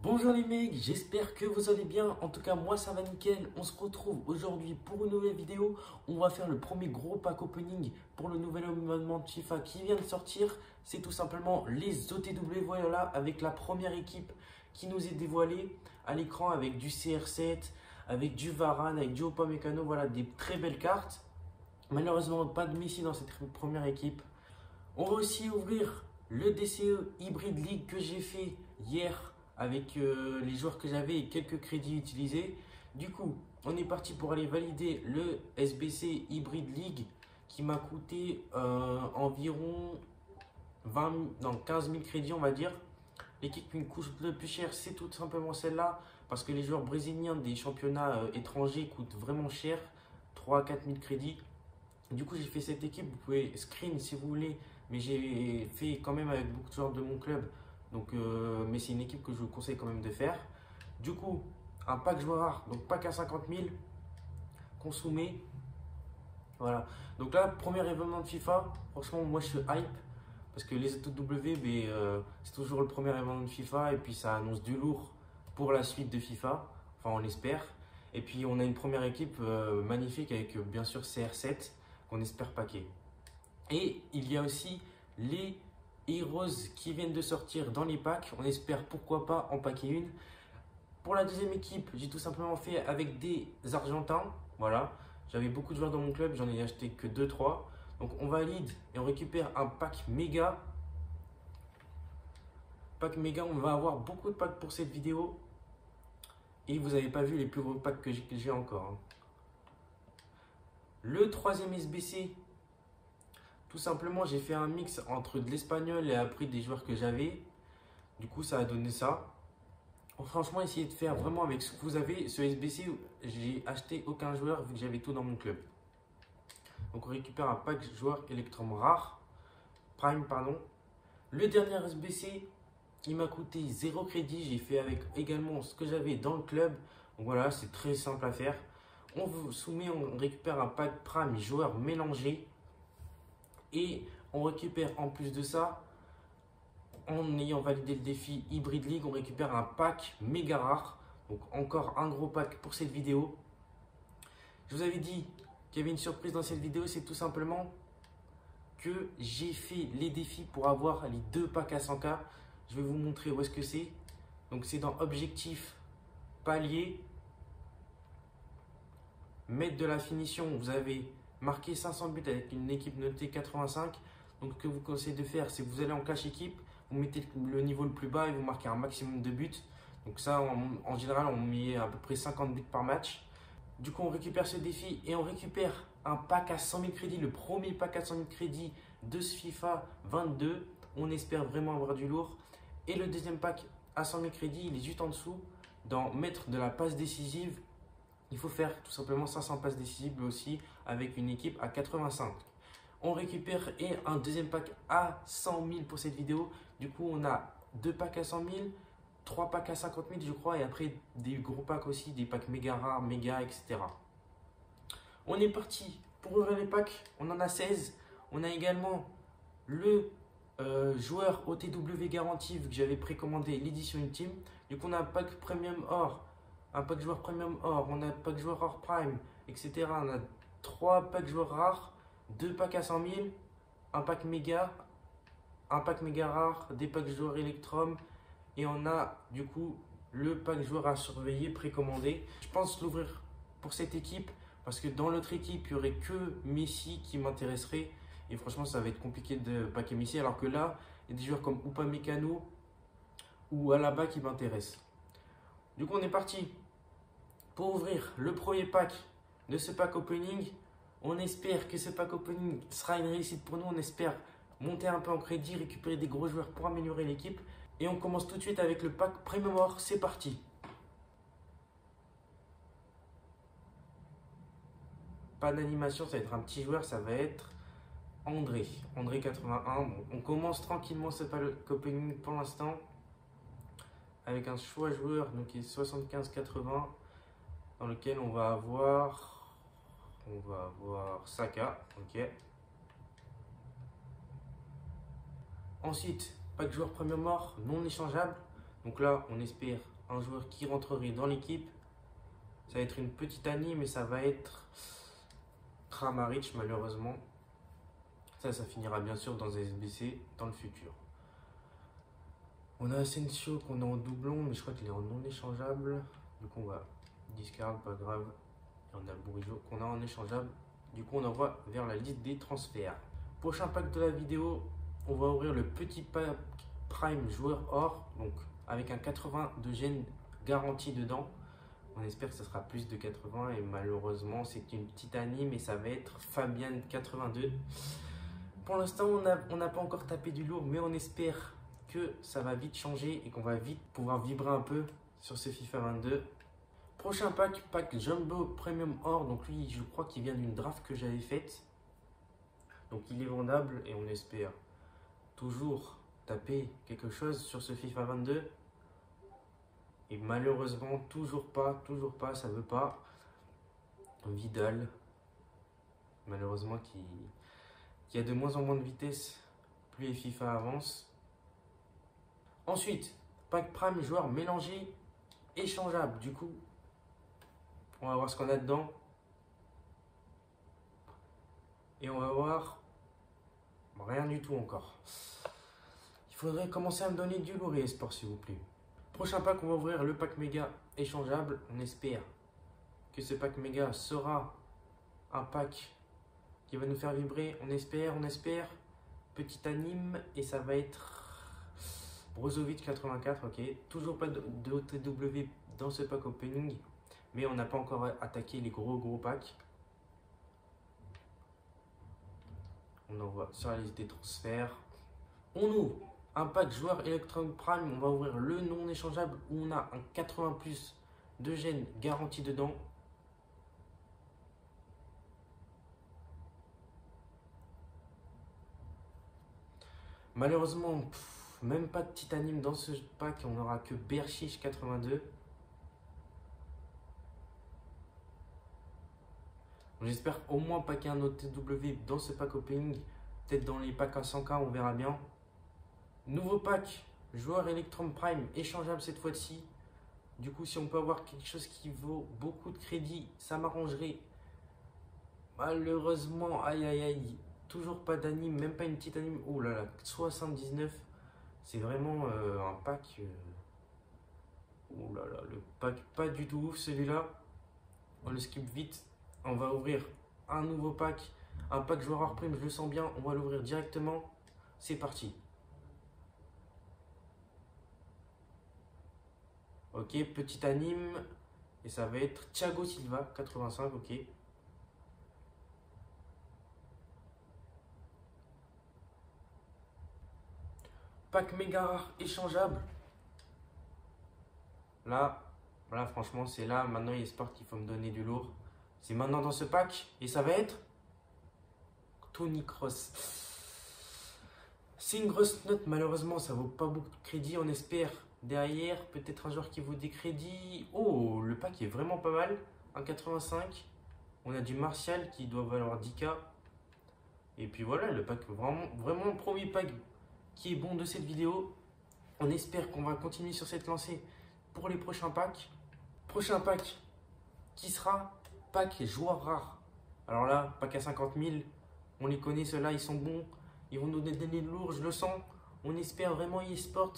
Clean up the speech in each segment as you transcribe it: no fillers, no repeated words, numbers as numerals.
Bonjour les mecs, j'espère que vous allez bien. En tout cas, moi ça va nickel. On se retrouve aujourd'hui pour une nouvelle vidéo. On va faire le premier gros pack opening pour le nouvel abonnement de FIFA qui vient de sortir. C'est tout simplement les OTW, voilà, avec la première équipe qui nous est dévoilée à l'écran avec du CR7, avec du Varane, avec du Upamecano. Voilà, des très belles cartes. Malheureusement, pas de Messi dans cette première équipe. On va aussi ouvrir le DCE Hybrid League que j'ai fait hier avec les joueurs que j'avais et quelques crédits utilisés. Du coup, on est parti pour aller valider le SBC Hybrid League qui m'a coûté environ 15 000 crédits, on va dire. L'équipe qui me coûte le plus cher, c'est tout simplement celle-là parce que les joueurs brésiliens des championnats étrangers coûtent vraiment cher, 3 à 4 000 crédits. Du coup, j'ai fait cette équipe. Vous pouvez screen si vous voulez, mais j'ai fait quand même avec beaucoup de joueurs de mon club. Donc, mais c'est une équipe que je vous conseille quand même de faire. Du coup, un pack joueur rare, donc pack à 50 000, consommé. Voilà. Donc là, premier événement de FIFA. Franchement, moi je suis hype parce que les ATW, c'est toujours le premier événement de FIFA et puis ça annonce du lourd pour la suite de FIFA. Enfin, on l'espère. Et puis, on a une première équipe magnifique avec bien sûr CR7 qu'on espère paquer. Et il y a aussi les Heroes qui viennent de sortir dans les packs. On espère pourquoi pas en paquer une. Pour la deuxième équipe, j'ai tout simplement fait avec des Argentins. Voilà, j'avais beaucoup de joueurs dans mon club, j'en ai acheté que 2-3. Donc on valide et on récupère un pack méga. Pack méga, on va avoir beaucoup de packs pour cette vidéo. Et vous n'avez pas vu les plus gros packs que j'ai encore. Le troisième SBC, tout simplement, j'ai fait un mix entre de l'espagnol et après des joueurs que j'avais. Du coup, ça a donné ça. Franchement, essayez de faire vraiment avec ce que vous avez. Ce SBC, j'ai acheté aucun joueur vu que j'avais tout dans mon club. Donc, on récupère un pack joueur Electrum rare. Prime, pardon. Le dernier SBC, il m'a coûté 0 crédit. J'ai fait avec également ce que j'avais dans le club. Donc voilà, c'est très simple à faire. On vous soumet, on récupère un pack Prime joueur mélangé. Et on récupère en plus de ça, en ayant validé le défi Hybrid League, on récupère un pack méga rare. Donc encore un gros pack pour cette vidéo. Je vous avais dit qu'il y avait une surprise dans cette vidéo, c'est tout simplement que j'ai fait les défis pour avoir les deux packs à 100K. Je vais vous montrer où est-ce que c'est. Donc c'est dans Objectif, Palier, Mettre de la finition. Vous avez marqué 500 buts avec une équipe notée 85. Donc ce que vous conseille de faire, c'est que vous allez en clash équipe, vous mettez le niveau le plus bas et vous marquez un maximum de buts. Donc ça, en général, on met à peu près 50 buts par match. Du coup, on récupère ce défi et on récupère un pack à 100 000 crédits, le premier pack à 100 000 crédits de ce FIFA 22. On espère vraiment avoir du lourd. Et le deuxième pack à 100 000 crédits, il est juste en dessous. Dans mettre de la passe décisive, il faut faire tout simplement 500 passes décisives aussi avec une équipe à 85. On récupère et un deuxième pack à 100 000 pour cette vidéo. Du coup, on a deux packs à 100 000, trois packs à 50 000, je crois, et après des gros packs aussi, des packs méga rares, méga, etc. On est parti pour ouvrir les packs. On en a 16. On a également le joueur OTW garanti, vu que j'avais précommandé l'édition ultime. Du coup, on a un pack premium or, un pack joueur premium or, on a un pack joueur or prime, etc. On a 3 packs joueurs rares. 2 packs à 100 000, un pack méga rare, des packs joueurs Electrum et on a du coup le pack joueur à surveiller précommandé. Je pense l'ouvrir pour cette équipe parce que dans l'autre équipe il n'y aurait que Messi qui m'intéresserait et franchement ça va être compliqué de paquer Messi alors que là il y a des joueurs comme Upamecano ou Alaba qui m'intéressent. Du coup on est parti pour ouvrir le premier pack de ce pack opening. On espère que ce pack opening sera une réussite pour nous. On espère monter un peu en crédit, récupérer des gros joueurs pour améliorer l'équipe. Et on commence tout de suite avec le pack Premium Or. C'est parti. Pas d'animation, ça va être un petit joueur. Ça va être André. André 81. Bon, on commence tranquillement ce pack opening pour l'instant. Avec un choix joueur donc qui est 75-80. Dans lequel on va avoir Saka, ok. Ensuite, pack joueur premium or non échangeable. Donc là, on espère un joueur qui rentrerait dans l'équipe. Ça va être une petite Annie, mais ça va être Kramaric malheureusement. Ça finira bien sûr dans SBC dans le futur. On a Asensio qu'on a en doublon, mais je crois qu'il est en non échangeable. Du coup, on va discard, pas grave. Et on a Bourigeau qu'on a en échangeable. Du coup, on envoie vers la liste des transferts. Prochain pack de la vidéo, on va ouvrir le petit pack Prime joueur or, donc avec un 80 de gène garanti dedans. On espère que ce sera plus de 80 et malheureusement, c'est une petite anime et ça va être Fabian 82. Pour l'instant, on n'a pas encore tapé du lourd, mais on espère que ça va vite changer et qu'on va vite pouvoir vibrer un peu sur ce FIFA 22. Prochain pack, pack Jumbo Premium Or. Donc lui, je crois qu'il vient d'une draft que j'avais faite. Donc il est vendable et on espère toujours taper quelque chose sur ce FIFA 22. Et malheureusement, toujours pas, ça veut pas. Vidal, malheureusement, qui a de moins en moins de vitesse, plus les FIFA avancent. Ensuite, pack Prime joueur mélangé, échangeable. Du coup, on va voir ce qu'on a dedans. Et on va voir rien du tout encore. Il faudrait commencer à me donner du lourd et sport, s'il vous plaît. Prochain pack, on va ouvrir le pack méga échangeable. On espère que ce pack méga sera un pack qui va nous faire vibrer. On espère. Petite anime et ça va être Brozovic 84. Ok, toujours pas de OTW dans ce pack opening, mais on n'a pas encore attaqué les gros packs. On envoie sur la liste des transferts. On ouvre un pack joueur Electron Prime. On va ouvrir le non échangeable où on a un 80 plus de gène garanti dedans. Malheureusement, même pas de titanime dans ce pack. On n'aura que Berchiche 82. J'espère au moins packer un autre TW dans ce pack opening. Peut-être dans les packs à 100K, on verra bien. Nouveau pack, joueur Electron Prime, échangeable cette fois-ci. Du coup, si on peut avoir quelque chose qui vaut beaucoup de crédit, ça m'arrangerait. Malheureusement, aïe, toujours pas d'anime, même pas une petite anime. Oh là là, 79. C'est vraiment un pack. Oh là là, le pack pas du tout ouf celui-là. On le skip vite. On va ouvrir un nouveau pack. Un pack joueur hors prime, je le sens bien. On va l'ouvrir directement. C'est parti. Ok, petite anime. Et ça va être Thiago Silva, 85, ok. Pack méga rare échangeable. Là, voilà, franchement, c'est là. Maintenant, il espère qu'il faut me donner du lourd. C'est maintenant dans ce pack. Et ça va être Tony Kroos. C'est une grosse note, malheureusement, ça vaut pas beaucoup de crédit. On espère derrière, peut-être un joueur qui vaut des crédits. Oh, le pack est vraiment pas mal. 1,85. On a du Martial qui doit valoir 10K. Et puis voilà, le pack, vraiment le premier pack qui est bon de cette vidéo. On espère qu'on va continuer sur cette lancée pour les prochains packs. Prochain pack qui sera pack joueur rare. Alors là, pack à 50 000. On les connaît, ceux-là, ils sont bons. Ils vont nous donner de lourd, je le sens. On espère vraiment eSport.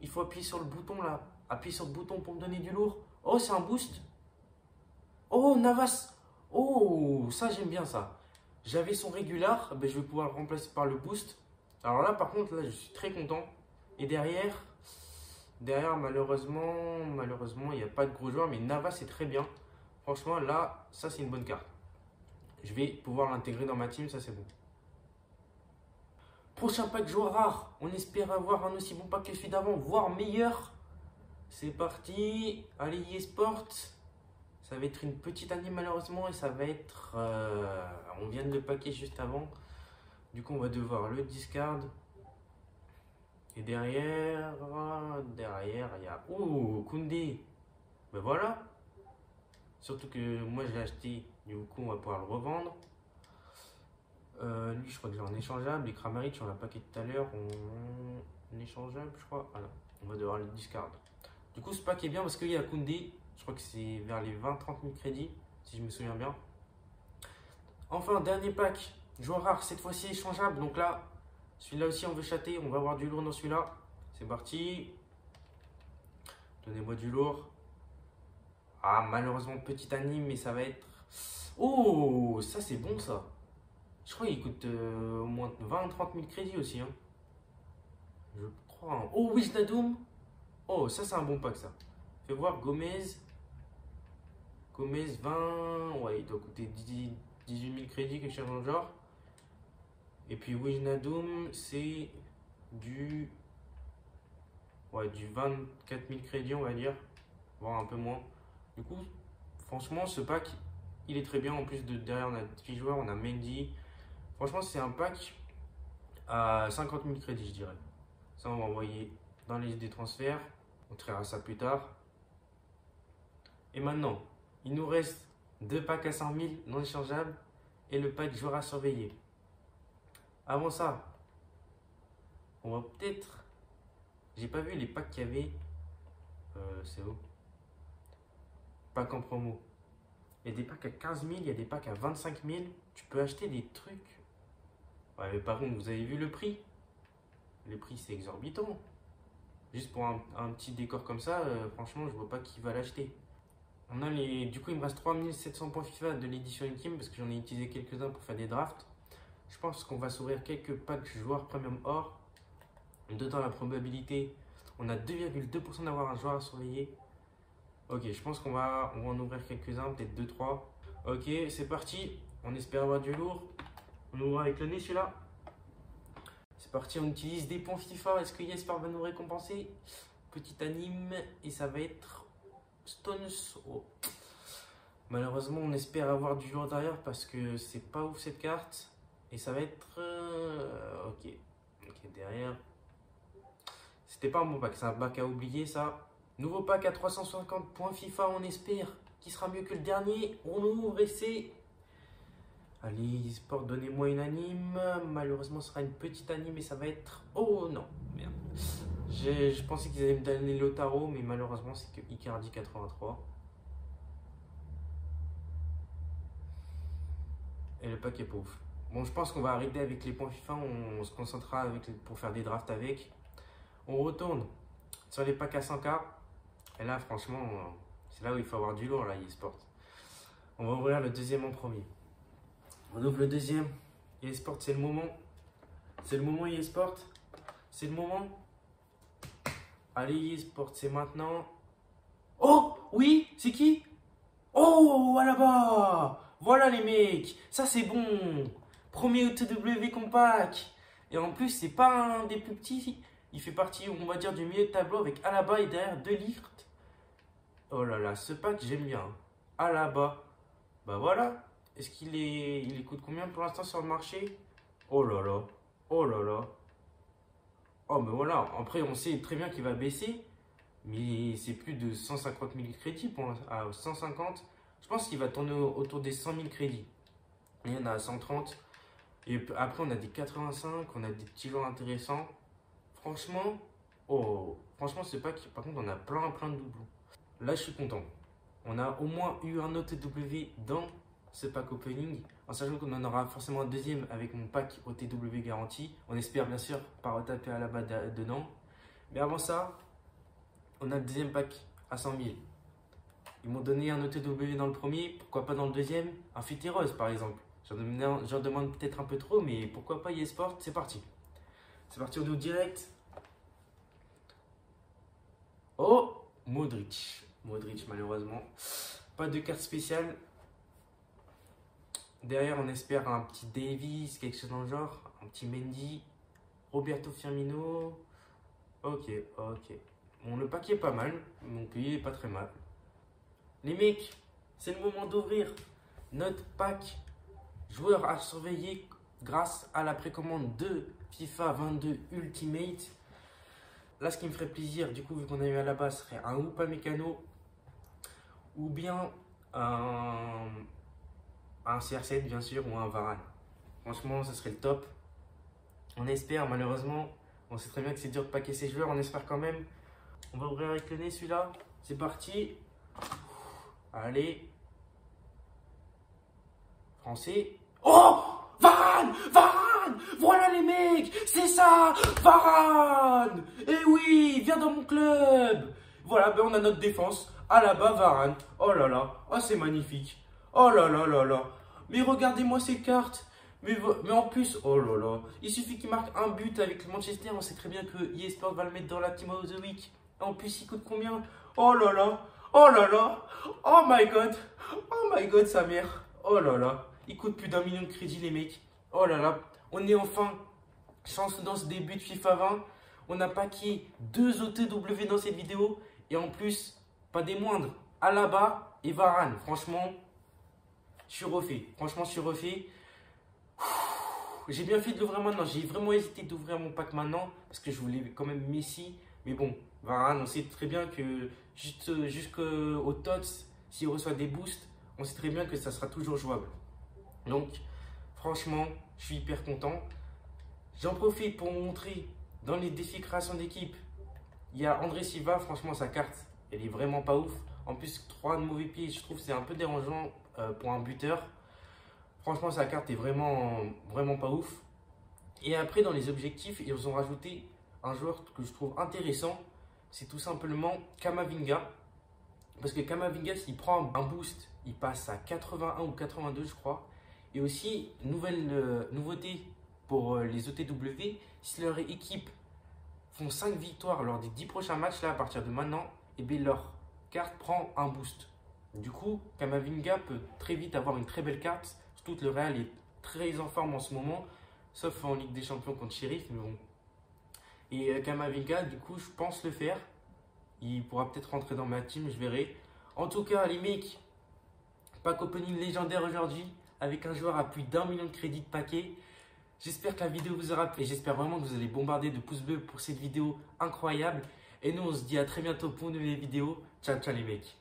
Il faut appuyer sur le bouton là. Appuyer sur le bouton pour me donner du lourd. Oh, c'est un boost. Oh, Navas. Oh, ça, j'aime bien ça. J'avais son régular. Ben, je vais pouvoir le remplacer par le boost. Alors là, par contre, là, je suis très content. Et derrière, malheureusement, il n'y a pas de gros joueurs. Mais Navas, c'est très bien. Franchement, là, ça, c'est une bonne carte. Je vais pouvoir l'intégrer dans ma team. Ça, c'est bon. Prochain pack joueur rare. On espère avoir un aussi bon pack que celui d'avant, voire meilleur. C'est parti. Allez, eSport. Ça va être une petite année malheureusement et ça va être... on vient de le packer juste avant. Du coup, on va devoir le discard. Et derrière, il y a... Oh, Koundé. Ben voilà. Surtout que moi, je l'ai acheté. Du coup, on va pouvoir le revendre. Lui, je crois que j'ai en échangeable. Les Kramaric, on l'a packé tout à l'heure. En échangeable, je crois. Voilà. On va devoir le discard. Du coup, ce pack est bien parce qu'il y a Koundé. Je crois que c'est vers les 20-30 000 crédits, si je me souviens bien. Enfin, dernier pack. Joueur rare, cette fois-ci échangeable. Donc là, celui-là aussi, on veut chater. On va avoir du lourd dans celui-là. C'est parti. Donnez-moi du lourd. Ah, malheureusement, petit anime, mais ça va être... Oh, ça c'est bon ça. Je crois qu'il coûte au moins 20-30 000 crédits aussi. Hein. Je crois. Hein. Oh, Wijnaldum. Oh, ça c'est un bon pack ça. Fais voir, Gomez. Gomez 20. Ouais, il doit coûter 18 000 crédits, quelque chose dans le genre. Et puis Wijnaldum, c'est du... Ouais, du 24 000 crédits, on va dire. Voire un peu moins. Du coup, franchement, ce pack, il est très bien. En plus, derrière, on a 10 joueurs, on a Mendy. Franchement, c'est un pack à 50 000 crédits, je dirais. Ça, on va envoyer dans les listes des transferts. On traitera ça plus tard. Et maintenant, il nous reste 2 packs à 100 000 non échangeables et le pack joueur à surveiller. Avant ça, on va peut-être... J'ai pas vu les packs qu'il y avait. C'est où? Pack en promo. Il y a des packs à 15 000, il y a des packs à 25 000. Tu peux acheter des trucs. Ouais, mais par contre, vous avez vu le prix? Le prix, c'est exorbitant. Juste pour un petit décor comme ça, franchement, je vois pas qui va l'acheter. On a les... Du coup, il me reste 3700 points FIFA de l'édition Ultime parce que j'en ai utilisé quelques-uns pour faire des drafts. Je pense qu'on va s'ouvrir quelques packs joueurs premium or. Dedans, la probabilité, on a 2,2% d'avoir un joueur à surveiller. Ok, je pense qu'on va en ouvrir quelques-uns, peut-être 2-3. Ok, c'est parti. On espère avoir du lourd. On ouvre avec le nez celui-là. C'est parti, on utilise des points FIFA. Est-ce que Jesper va nous récompenser? Petit anime et ça va être Stones. Oh. Malheureusement, on espère avoir du lourd derrière parce que c'est pas ouf cette carte. Et ça va être... Ok, derrière. C'était pas un bon pack, c'est un pack à oublier ça. Nouveau pack à 350 points FIFA, on espère qu'il sera mieux que le dernier. On ouvre et c'est... Allez, sport, donnez-moi une anime. Malheureusement, ce sera une petite anime et ça va être... Oh non, merde. Je pensais qu'ils allaient me donner Lautaro, mais malheureusement, c'est que Icardi 83. Et le pack est pas ouf. Bon, je pense qu'on va arrêter avec les points FIFA. On se concentrera pour faire des drafts avec. On retourne sur les packs à 100K. Et là, franchement, c'est là où il faut avoir du lourd, là, eSport. On va ouvrir le deuxième en premier. On ouvre le deuxième. eSport, c'est le moment. C'est le moment, eSport. C'est le moment. Allez, eSport, c'est maintenant. Oh, oui, c'est qui? Oh, là-bas. Voilà, les mecs. Ça, c'est bon. Premier OTW compact. Et en plus, c'est pas un des plus petits. Il fait partie, on va dire, du milieu de tableau avec Alaba et derrière De Ligt. Oh là là, ce pack, j'aime bien. Alaba. Bah voilà. Est-ce il coûte combien pour l'instant sur le marché? Oh là là. Oh là là. Oh, mais voilà. Après, on sait très bien qu'il va baisser. Mais c'est plus de 150 000 crédits pour à 150. Je pense qu'il va tourner autour des 100 000 crédits. Il y en a à 130. Et après, on a des 85. On a des petits joueurs intéressants. Franchement, oh, franchement, ce pack, par contre, on a plein de doublons. Là, je suis content. On a au moins eu un OTW dans ce pack opening, en sachant qu'on en aura forcément un deuxième avec mon pack OTW garanti. On espère bien sûr pas retaper à la bas dedans. Mais avant ça, on a le deuxième pack à 100 000. Ils m'ont donné un OTW dans le premier, pourquoi pas dans le deuxième? Un Fiteros par exemple. J'en demande peut-être un peu trop, mais pourquoi pas eSport? C'est parti. C'est parti, on ouvre direct. Oh, Modric. Modric, malheureusement. Pas de carte spéciale. Derrière, on espère un petit Davis, quelque chose dans le genre. Un petit Mendy. Roberto Firmino. Ok. Bon, le paquet est pas mal. Donc, il est pas très mal. Les mecs, c'est le moment d'ouvrir notre pack joueur à surveiller grâce à la précommande de FIFA 22 Ultimate. Là, ce qui me ferait plaisir, du coup, vu qu'on a eu à la base, serait un Upamecano ou bien un CR7, bien sûr, ou un Varane. Franchement, ce serait le top. On espère, malheureusement, on sait très bien que c'est dur de paquer ces joueurs, on espère quand même. On va ouvrir avec le nez celui-là. C'est parti. Allez. Français. Oh! Varane! Varane! Voilà les mecs! C'est ça! Varane! Eh oui! Viens dans mon club! Voilà, ben on a notre défense. À la bas, Varane. Oh là là. Oh, c'est magnifique. Oh là là là là. Mais regardez-moi ces cartes. Mais en plus, oh là là. Il suffit qu'il marque un but avec le Manchester. On sait très bien que EA Sports va le mettre dans la Team of the Week. En plus, il coûte combien? Oh là là. Oh là là. Oh my god. Oh my god, sa mère. Oh là là. Il coûte plus d'1 million de crédits, les mecs. Oh là là. On est enfin chance dans ce début de FIFA 20. On a paqué 2 OTW dans cette vidéo. Et en plus, pas des moindres. Alaba et Varane. Franchement, je suis refait. Franchement, je suis refait. J'ai bien fait de l'ouvrir maintenant. J'ai vraiment hésité d'ouvrir mon pack maintenant. Parce que je voulais quand même Messi. Mais bon, Varane, on sait très bien que jusqu'au TOTS, s'il reçoit des boosts, on sait très bien que ça sera toujours jouable. Donc, franchement, je suis hyper content. J'en profite pour vous montrer dans les défis création d'équipe. Il y a André Silva, franchement, sa carte, elle est vraiment pas ouf. En plus, 3 de mauvais pieds, je trouve que c'est un peu dérangeant pour un buteur. Franchement, sa carte est vraiment pas ouf. Et après, dans les objectifs, ils ont rajouté un joueur que je trouve intéressant. C'est tout simplement Camavinga. Parce que Camavinga, s'il prend un boost, il passe à 81 ou 82, je crois. Et aussi, nouveauté pour les OTW, si leur équipe font 5 victoires lors des 10 prochains matchs, là, à partir de maintenant, et bien leur carte prend un boost. Du coup, Camavinga peut très vite avoir une très belle carte. Surtout que le Real est très en forme en ce moment, sauf en Ligue des Champions contre Sheriff, mais bon. Et Camavinga, du coup, je pense le faire. Il pourra peut-être rentrer dans ma team, je verrai. En tout cas, les mecs, pack opening légendaire aujourd'hui, avec un joueur à plus d'1 million de crédits de paquet. J'espère que la vidéo vous aura plu et j'espère vraiment que vous allez bombarder de pouces bleus pour cette vidéo incroyable. Et nous, on se dit à très bientôt pour une nouvelle vidéo. Ciao, ciao les mecs.